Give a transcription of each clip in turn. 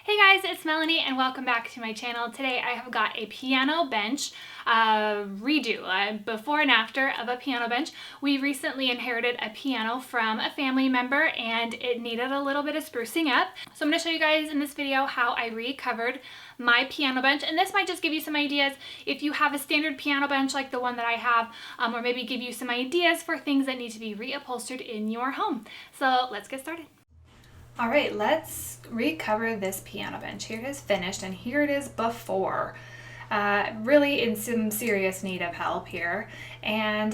Hey guys, it's Melanie and welcome back to my channel. Today I have got a piano bench redo, before and after of a piano bench. We recently inherited a piano from a family member and it needed a little bit of sprucing up. So I'm going to show you guys in this video how I recovered my piano bench, and this might just give you some ideas if you have a standard piano bench like the one that I have, or maybe give you some ideas for things that need to be reupholstered in your home. So let's get started. All right, let's recover this piano bench. Here it is finished and here it is before. Really in some serious need of help here. And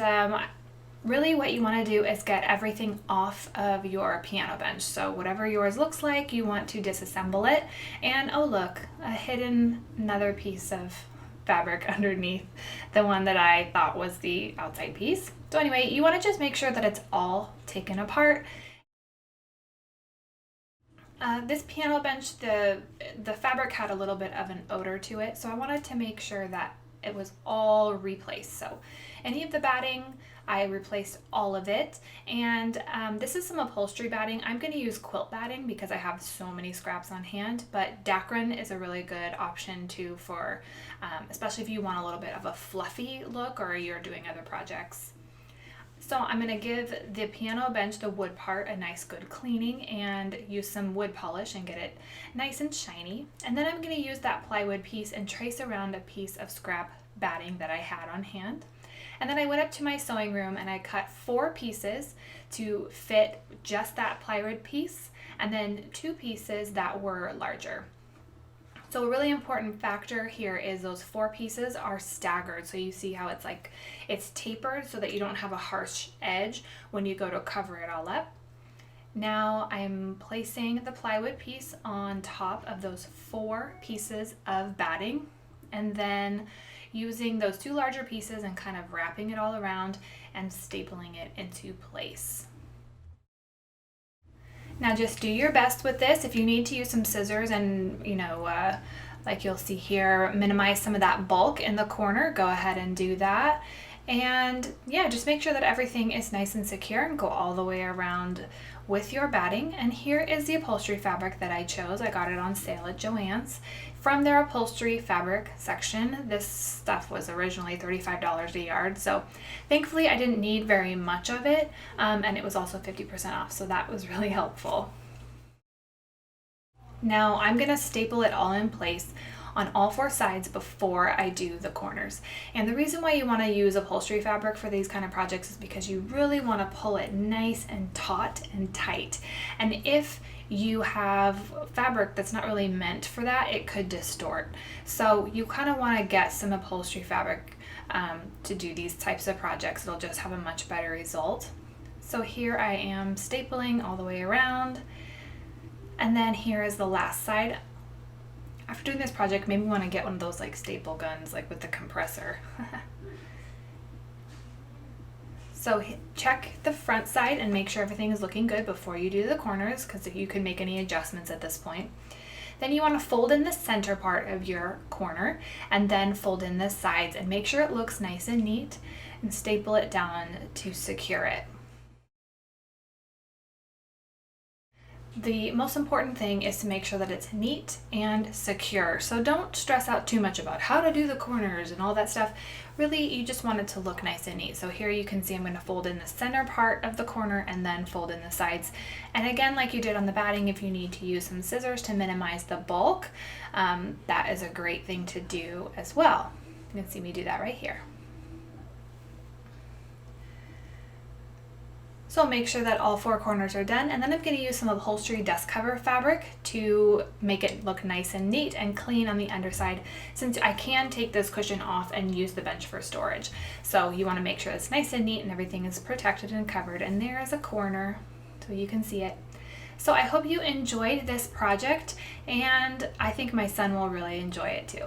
really what you want to do is get everything off of your piano bench. So whatever yours looks like, you want to disassemble it. And oh look, another piece of fabric underneath the one that I thought was the outside piece. So anyway, you want to just make sure that it's all taken apart. This piano bench, the fabric had a little bit of an odor to it, so I wanted to make sure that it was all replaced. So any of the batting, I replaced all of it. And this is some upholstery batting. I'm going to use quilt batting because I have so many scraps on hand, but Dacron is a really good option too for, especially if you want a little bit of a fluffy look or you're doing other projects. So I'm going to give the piano bench, the wood part, a nice good cleaning and use some wood polish and get it nice and shiny. And then I'm going to use that plywood piece and trace around a piece of scrap batting that I had on hand. And then I went up to my sewing room and I cut 4 pieces to fit just that plywood piece and then 2 pieces that were larger. So a really important factor here is those 4 pieces are staggered. So you see how it's tapered so that you don't have a harsh edge when you go to cover it all up. Now I'm placing the plywood piece on top of those 4 pieces of batting and then using those 2 larger pieces and kind of wrapping it all around and stapling it into place. Now just do your best with this. If you need to use some scissors and, like you'll see here, minimize some of that bulk in the corner, go ahead and do that. And yeah, just make sure that everything is nice and secure and go all the way around with your batting. And here is the upholstery fabric that I chose. I got it on sale at Joann's from their upholstery fabric section. This stuff was originally $35 a yard, so thankfully I didn't need very much of it, and it was also 50% off, so that was really helpful. Now I'm going to staple it all in place on all 4 sides before I do the corners. And the reason why you want to use upholstery fabric for these kind of projects is because you really want to pull it nice and taut and tight. And if you have fabric that's not really meant for that, it could distort. So you kind of want to get some upholstery fabric to do these types of projects. It'll just have a much better result. So here I am stapling all the way around. And then here is the last side. After doing this project, maybe you want to get one of those like staple guns, like with the compressor. So check the front side and make sure everything is looking good before you do the corners, because you can make any adjustments at this point. Then you want to fold in the center part of your corner and then fold in the sides and make sure it looks nice and neat and staple it down to secure it. The most important thing is to make sure that it's neat and secure. So don't stress out too much about how to do the corners and all that stuff. Really, you just want it to look nice and neat. So here you can see I'm going to fold in the center part of the corner and then fold in the sides. And again, like you did on the batting, if you need to use some scissors to minimize the bulk, that is a great thing to do as well. You can see me do that right here. So make sure that all 4 corners are done, and then I'm going to use some upholstery dust cover fabric to make it look nice and neat and clean on the underside, since I can take this cushion off and use the bench for storage. So you want to make sure it's nice and neat and everything is protected and covered, and there is a corner so you can see it. So I hope you enjoyed this project, and I think my son will really enjoy it too.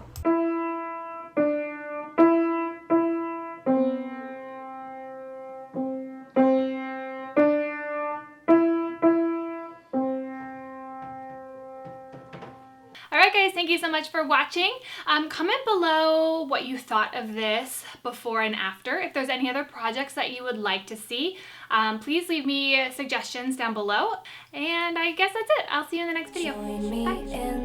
Alright guys, thank you so much for watching. Comment below what you thought of this before and after. If there's any other projects that you would like to see, please leave me suggestions down below. And I guess that's it. I'll see you in the next video. Bye.